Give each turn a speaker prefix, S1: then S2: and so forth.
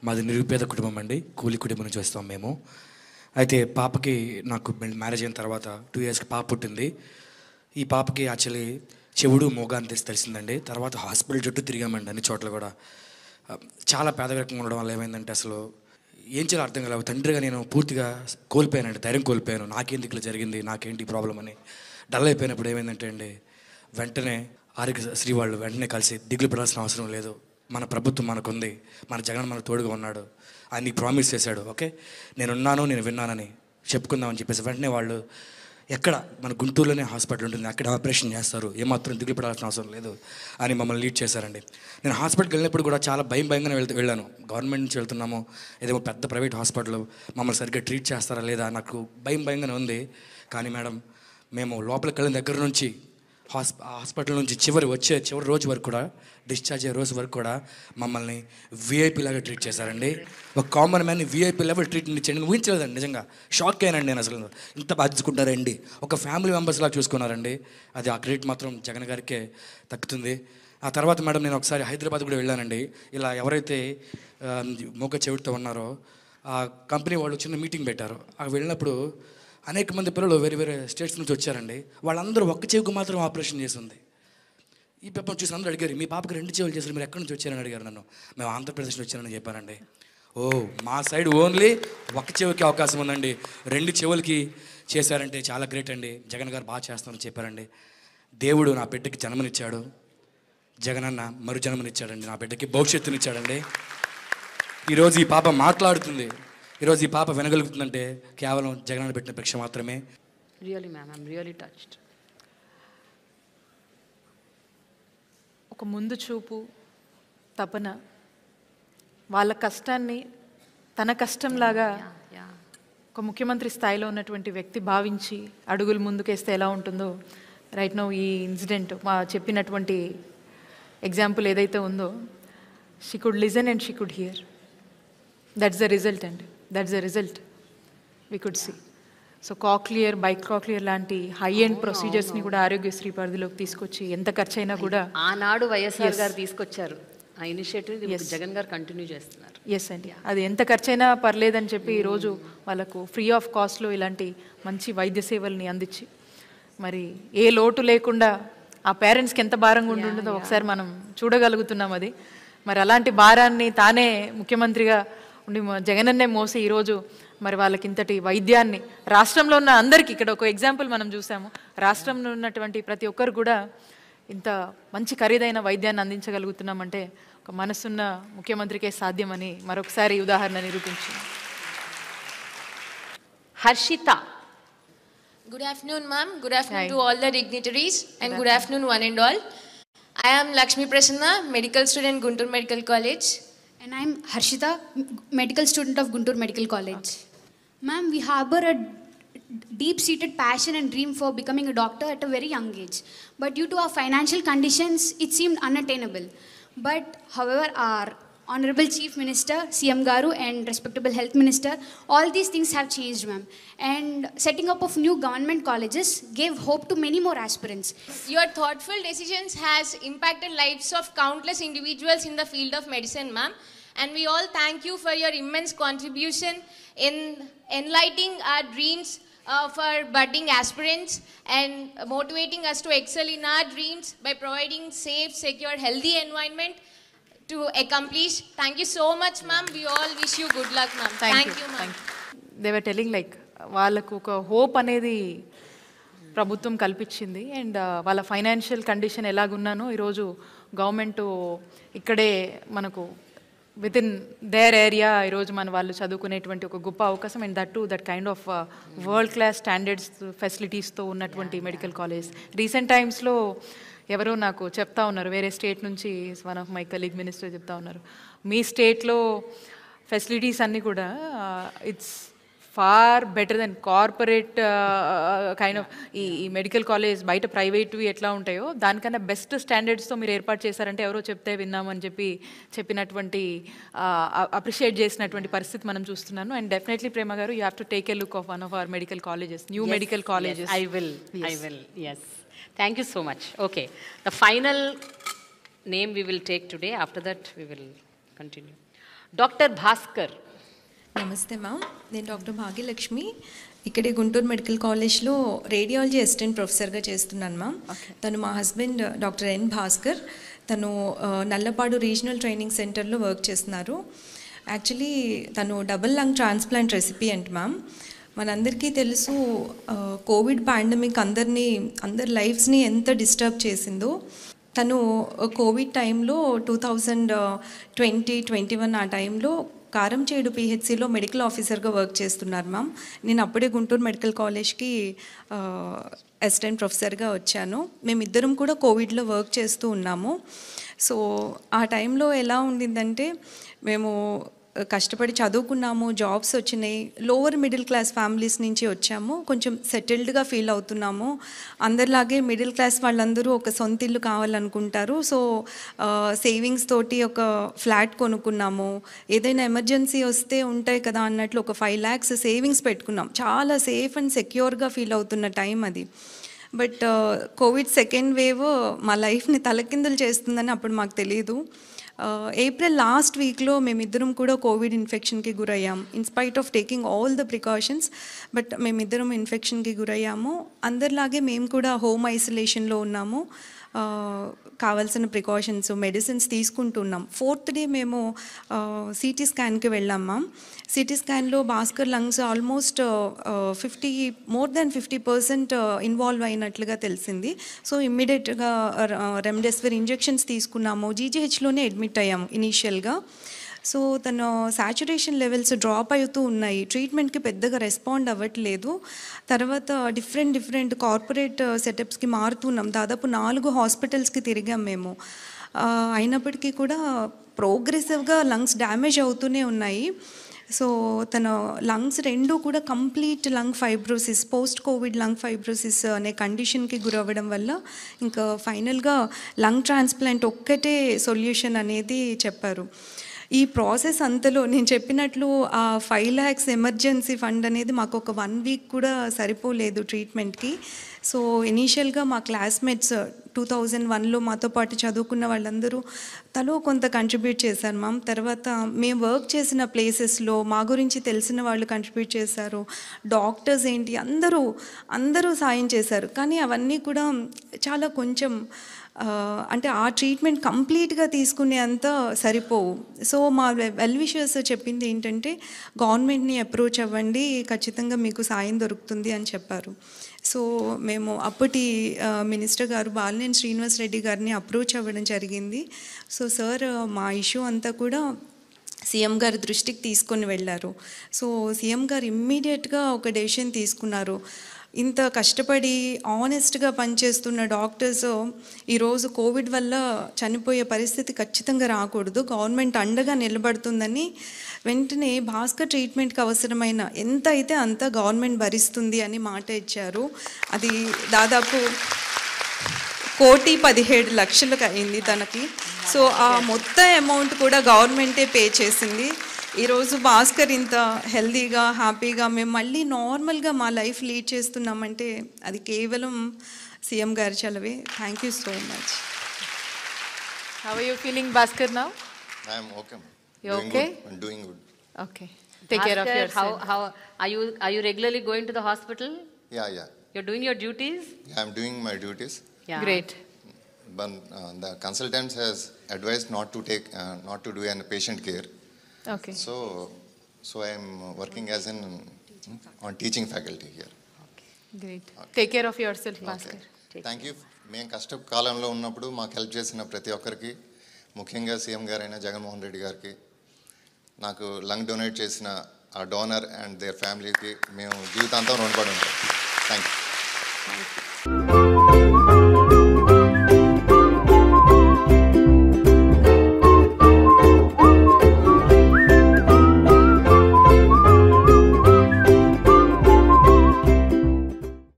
S1: మాది నిరుపేద కుటుంబం అండి, కూలి కుటుంబం నుంచి వస్తాం మేము. అయితే పాపకి నాకు మ్యారేజ్ అయిన తర్వాత 2 ఇయర్స్కి పాప పుట్టింది. ఈ పాపకి యాక్చువల్లీ చెవుడు మోగ అని తెలిసిందండి. తర్వాత హాస్పిటల్ చుట్టూ తిరిగామండి, అన్ని చోట్ల కూడా. చాలా పేదరికంగా ఉండడం వల్ల ఏమైందంటే అసలు ఏం చేయాలో అర్థం కాలేదు. తండ్రిగా నేను పూర్తిగా కోల్పోయానండి, ధైర్యం కోల్పోయాను. నాకేంటి ఇట్లా జరిగింది, నాకేంటి ప్రాబ్లం అని డల్ అయిపోయినప్పుడు ఏమైందంటే అండి, వెంటనే ఆరోగ్యశ్రీ వాళ్ళు వెంటనే కలిసి దిగులు పడాల్సిన అవసరం లేదు, మన ప్రభుత్వం మనకుంది, మన జగన్ మనకు తోడుగా ఉన్నాడు, ఆయన నీకు ప్రామిస్ చేశాడు, ఓకే నేనున్నాను, నేను విన్నానని చెప్పుకుందామని చెప్పేసి వెంటనే వాళ్ళు ఎక్కడ మన గుంటూరులోనే హాస్పిటల్ ఉంటుంది, అక్కడ ఆపరేషన్ చేస్తారు, ఏమాత్రం దిగులు పడాల్సిన అవసరం లేదు అని మమ్మల్ని లీడ్ చేశారండి. నేను హాస్పిటల్కి వెళ్ళినప్పుడు కూడా చాలా భయంగానే వెళ్ళాను. గవర్నమెంట్ నుంచి వెళ్తున్నాము, ఏదేమో పెద్ద ప్రైవేట్ హాస్పిటల్, మమ్మల్ని సరిగ్గా ట్రీట్ చేస్తారా లేదా నాకు భయంగానే ఉంది. కానీ మేడం, మేము లోపలికి వెళ్ళిన దగ్గర నుంచి హాస్పిటల్ నుంచి చివరి రోజు వరకు కూడా, డిశ్చార్జ్ అయ్యే రోజు వరకు కూడా మమ్మల్ని వీఐపీ లాగా ట్రీట్ చేశారండి. ఒక కామన్ మ్యాన్ని వీఐపీ లెవెల్ ట్రీట్మెంట్ ఇచ్చాను. నేను ఊహించలేదండి, నిజంగా షాక్ అయ్యానండి నేను. అసలు ఇంత బాధించుకుంటారండి, ఒక ఫ్యామిలీ మెంబర్స్ లాగా చూసుకున్నారండి. అది ఆ క్రెడిట్ మాత్రం జగన్ గారికే దక్కుతుంది. ఆ తర్వాత మేడం నేను ఒకసారి హైదరాబాద్ కూడా వెళ్ళానండి. ఇలా ఎవరైతే మోగ చెవిటితో ఉన్నారో ఆ కంపెనీ వాళ్ళు చిన్న మీటింగ్ పెట్టారు. అక్కడ వెళ్ళినప్పుడు అనేక మంది పిల్లలు వేరే స్టేట్స్ నుంచి వచ్చారండి. వాళ్ళందరూ ఒక్క చెవికి మాత్రం ఆపరేషన్ చేసింది. ఈ పేపర్ చూసి అందరూ అడిగారు, మీ పాపకి 2 చెవులు చేశారు, మీరు ఎక్కడి నుంచి వచ్చారని అడిగారు నన్ను. మేము ఆంధ్రప్రదేశ్ నుంచి వచ్చానని చెప్పానండి. ఓ, మా సైడ్ ఓన్లీ ఒక్క చెవికి అవకాశం ఉందండి, 2 చెవులకి చేశారంటే చాలా గ్రేట్ అండి, జగన్ గారు బాగా చేస్తామని చెప్పారండి. దేవుడు నా బిడ్డకి జన్మనిచ్చాడు, జగనన్న మరు జన్మనిచ్చాడండి, నా బిడ్డకి భవిష్యత్తునిచ్చాడండి. ఈరోజు ఈ పాప మాట్లాడుతుంది, ఈరోజు ఈ పాప వినగలుగుతుందంటే కేవలం జగనన్న పెట్టిన భిక్ష మాత్రమే.
S2: Really ma'am, I'm really touched. ఒక ముందు చూపు, తపన, వాళ్ళ కష్టాన్ని తన కష్టంలాగా ఒక ముఖ్యమంత్రి స్థాయిలో ఉన్నటువంటి వ్యక్తి భావించి అడుగులు ముందుకేస్తే ఎలా ఉంటుందో, రైట్ నౌ ఈ ఇన్సిడెంట్ మా చెప్పినటువంటి ఎగ్జాంపుల్ ఏదైతే ఉందో, she could listen and she could hear. That's the result అండి, that's the result we could see. So cochlear, bicochlear లాంటి హై ఎండ్ ప్రొసీజర్స్ని కూడా ఆరోగ్యశ్రీ పరిధిలోకి తీసుకొచ్చి ఎంత ఖర్చు అయినా కూడా
S3: ఆనాడు వైఎస్ఆర్ గారు తీసుకొచ్చారు ఆ ఇనిషియేటివ్, జగన్ గారు కంటిన్యూ చేస్తున్నారు.
S2: ఎస్ అండి, అది ఎంత ఖర్చు అయినా పర్లేదని చెప్పి ఈరోజు వాళ్ళకు ఫ్రీ ఆఫ్ కాస్ట్లో ఇలాంటి మంచి వైద్య సేవల్ని అందించి, మరి ఏ లోటు లేకుండా ఆ పేరెంట్స్కి ఎంత భారంగా ఉంటుందో ఒకసారి మనం చూడగలుగుతున్నాం. అది మరి అలాంటి భారాన్ని తానే ముఖ్యమంత్రిగా ఉండి జగనన్నే మోసి ఈరోజు మరి వాళ్ళకి ఇంతటి వైద్యాన్ని రాష్ట్రంలో ఉన్న అందరికీ, ఇక్కడ ఒక ఎగ్జాంపుల్ మనం చూసాము, రాష్ట్రంలో ఉన్నటువంటి ప్రతి ఒక్కరు కూడా ఇంత మంచి ఖరీదైన వైద్యాన్ని అందించగలుగుతున్నామంటే ఒక మనసున్న ముఖ్యమంత్రికే సాధ్యమని మరొకసారి ఉదాహరణ నిరూపించింది.
S3: Harshita.
S4: Good afternoon, ma'am. Good afternoon to all the dignitaries and good afternoon one and all. I am Lakshmi Prasanna, medical student, Guntur Medical College.
S5: And I am Harshita, medical student of Guntur Medical College. Ma'am, we harbor a deep-seated passion and dream for becoming a doctor at a very young age. But due to our financial conditions, it seemed unattainable. But however, our Honorable Chief Minister, CM Garu, and respectable Health Minister, all these things have changed, ma'am. And setting up of new government colleges gave hope to many more aspirants.
S4: Your thoughtful decisions has impacted lives of countless individuals in the field of medicine, ma'am. And we all thank you for your immense contribution in enlightening our dreams of our budding aspirants and motivating us to excel in our dreams by providing safe, secure, healthy environment to accomplish. Thank you so much, ma'am. We all wish you good luck, ma'am. Thank you, ma'am.
S2: They were telling like వాళ్ళకు ఒక hope అనేది ప్రభుత్వం కల్పించింది. And వాళ్ళ financial condition ఎలాగున్నానో ఈరోజు government ఇక్కడే మనకు with in there area ఈరోజు మన వాళ్ళు చదువుకునేటువంటి ఒక గొప్ప అవకాశం. And that kind of world class standards ఫెసిలిటీస్తో ఉన్నటువంటి మెడికల్ కాలేజ్. రీసెంట్ టైమ్స్లో ఎవరో నాకు చెప్తా ఉన్నారు, వేరే స్టేట్ నుంచి one of my colleague minister చెప్తా ఉన్నారు, మీ స్టేట్లో ఫెసిలిటీస్ అన్నీ కూడా it's far better than corporate kind of ఈ మెడికల్ కాలేజ్ బయట ప్రైవేట్వి ఎట్లా ఉంటాయో దానికన్నా బెస్ట్ స్టాండర్డ్స్తో మీరు ఏర్పాటు చేశారంటే ఎవరో చెప్తే విన్నామని చెప్పినటువంటి అప్రిషియేట్ చేసినటువంటి పరిస్థితి మనం చూస్తున్నాను. అండ్ డెఫినెట్లీ ప్రేమ గారు, you have to take a look of one of our medical colleges, new medical colleges.
S3: I will, yes. Thank you so much. Okay, the final name we will take today. After that, we will continue. Doctor Bhaskar.
S6: నమస్తే ma'am, నేను doctor Bhagyalakshmi. ఇక్కడే Guntur medical కాలేజ్లో radiology assistant ప్రొఫెసర్గా చేస్తున్నాను ma'am. తను మా husband doctor N Bhaskar. తను Nallapadu regional training సెంటర్లో వర్క్ చేస్తున్నారు. యాక్చువల్లీ తను double lung transplant recipient ma'am. మనందరికీ తెలుసు కోవిడ్ పాండమిక్ అందరి లైఫ్స్ని ఎంత డిస్టర్బ్ చేసిందో. తను కోవిడ్ టైంలో 2020-21 ఆ టైంలో కారంచేడు పిహెచ్సిలో మెడికల్ ఆఫీసర్గా వర్క్ చేస్తున్నారు మ్యామ్. నేను అప్పుడే గుంటూరు మెడికల్ కాలేజ్కి అసిస్టెంట్ ప్రొఫెసర్గా వచ్చాను. మేమిద్దరం కూడా కోవిడ్లో వర్క్ చేస్తూ ఉన్నాము. సో ఆ టైంలో ఎలా ఉండిందంటే, మేము కష్టపడి చదువుకున్నాము, జాబ్స్ వచ్చినాయి, లోవర్ మిడిల్ క్లాస్ ఫ్యామిలీస్ నుంచి వచ్చాము, కొంచెం సెటిల్డ్గా ఫీల్ అవుతున్నాము. అందరిలాగే మిడిల్ క్లాస్ వాళ్ళందరూ ఒక సొంత ఇల్లు కావాలనుకుంటారు. సో సేవింగ్స్ తోటి ఒక ఫ్లాట్ కొనుక్కున్నాము. ఏదైనా ఎమర్జెన్సీ వస్తే ఉంటాయి కదా అన్నట్లు ఒక 5 lakhs సేవింగ్స్ పెట్టుకున్నాం. చాలా సేఫ్ అండ్ సెక్యూర్గా ఫీల్ అవుతున్న టైం అది. బట్ కోవిడ్ సెకండ్ వేవ్ మా లైఫ్ని తలకిందులు చేస్తుందని అప్పుడు మాకు తెలియదు. ఏప్రిల్ లాస్ట్ వీక్లో మేమిద్దరం కూడా కోవిడ్ ఇన్ఫెక్షన్కి గురయ్యాము. In spite of taking all the precautions, but మేమిద్దరం ఇన్ఫెక్షన్కి గురయ్యాము. అందరిలాగే మేము కూడా హోమ్ ఐసోలేషన్లో ఉన్నాము. కావాల్సిన ప్రికాషన్స్, మెడిసిన్స్ తీసుకుంటున్నాం. 4th డే మేము సిటీ స్కాన్కి వెళ్ళాం మ్యామ్. సిటీ స్కాన్లో Bhaskar lungs almost more than 50% involve అయినట్లుగా తెలిసింది. సో ఇమ్మీడియట్గా రెమ్డెసివిర్ ఇంజెక్షన్స్ తీసుకున్నాము. జీజీహెచ్లోనే అడ్మిట్ అయ్యాము ఇనీషియల్గా. సో తను సాచురేషన్ లెవెల్స్ డ్రాప్ అవుతూ ఉన్నాయి. ట్రీట్మెంట్కి పెద్దగా రెస్పాండ్ అవ్వట్లేదు. తర్వాత డిఫరెంట్ కార్పొరేట్ సెటప్స్కి మారుతున్నాం. దాదాపు 4 హాస్పిటల్స్కి తిరిగాం మేము. అయినప్పటికీ కూడా ప్రోగ్రెసివ్గా లంగ్స్ డ్యామేజ్ అవుతూనే ఉన్నాయి. సో తన లంగ్స్ 2 కూడా complete lung fibrosis, post Covid lung fibrosis అనే కండిషన్కి గురవ్వడం వల్ల ఇంకా ఫైనల్గా లంగ్ ట్రాన్స్ప్లాంట్ ఒక్కటే సొల్యూషన్ అనేది చెప్పారు. ఈ ప్రాసెస్ అంతలో నేను చెప్పినట్లు ఆ 5 lakhs ఎమర్జెన్సీ ఫండ్ అనేది మాకు ఒక 1 week కూడా సరిపోలేదు ట్రీట్మెంట్కి. సో ఇనీషియల్గా మా క్లాస్మేట్స్ 2001లో మాతో పాటు చదువుకున్న వాళ్ళందరూ తలో కొంత కంట్రిబ్యూట్ చేశారు మ్యామ్. తర్వాత మేము వర్క్ చేసిన ప్లేసెస్లో మా గురించి తెలిసిన వాళ్ళు కంట్రిబ్యూట్ చేశారు. డాక్టర్స్ ఏంటి అందరూ సాయం చేశారు. కానీ అవన్నీ కూడా చాలా కొంచెం అంటే ఆ ట్రీట్మెంట్ కంప్లీట్గా తీసుకునే అంత సరిపోవు. సో మా వెల్ విషర్స్ చెప్పింది ఏంటంటే, గవర్నమెంట్ని అప్రోచ్ అవ్వండి, ఖచ్చితంగా మీకు సాయం దొరుకుతుంది అని చెప్పారు. సో మేము అప్పటి మినిస్టర్ గారు బాలినేని శ్రీనివాస్ రెడ్డి గారిని అప్రోచ్ అవ్వడం జరిగింది. సో సార్ మా ఇష్యూ అంతా కూడా సీఎం గారి దృష్టికి తీసుకొని వెళ్ళారు. సో సీఎం గారు ఇమ్మీడియట్గా ఒక డెసిషన్ తీసుకున్నారు. ఇంత కష్టపడి ఆనెస్ట్గా పనిచేస్తున్న డాక్టర్స్ ఈరోజు కోవిడ్ వల్ల చనిపోయే పరిస్థితి ఖచ్చితంగా రాకూడదు, గవర్నమెంట్ అండగా నిలబడుతుందని వెంటనే భాస్కర్ ట్రీట్మెంట్కి అవసరమైన ఎంత అయితే అంత గవర్నమెంట్ భరిస్తుంది అని మాట ఇచ్చారు. అది దాదాపు 1,17,00,000 అయింది తనకి. సో ఆ మొత్తం అమౌంట్ కూడా గవర్నమెంటే పే చేసింది. ఈరోజు భాస్కర్ ఇంత హెల్దీగా హ్యాపీగా మేము మళ్ళీ నార్మల్గా మా లైఫ్ లీడ్ చేస్తున్నామంటే అది కేవలం సీఎం గారి చలవే. Thank you so much.
S2: How are you feeling, Bhaskar, now?
S7: I am okay.
S2: You okay?
S7: I'm doing good.
S2: Okay. Take care of
S3: Bhaskar,
S2: yourself.
S3: how are you regularly going to the hospital?
S7: Yeah.
S3: You're doing your duties?
S7: Yeah, I'm doing my duties.
S3: Yeah.
S2: Great.
S7: But the consultant has advised not to do any patient care.
S2: Okay.
S7: So I am working as on teaching faculty here.
S2: Great. Take care of yourself, Bhaskar.
S7: Thank you. మేము కష్ట కాలంలో ఉన్నప్పుడు మాకు help చేసిన ప్రతి ఒక్కరికి, ముఖ్యంగా CM గారైన జగన్మోహన్ రెడ్డి గారికి, నాకు లంగ్ డొనేట్ చేసిన ఆ డోనర్ అండ్ దేర్ ఫ్యామిలీకి మేము జీవితాంతం రుణపడి ఉంటాం. Thank you.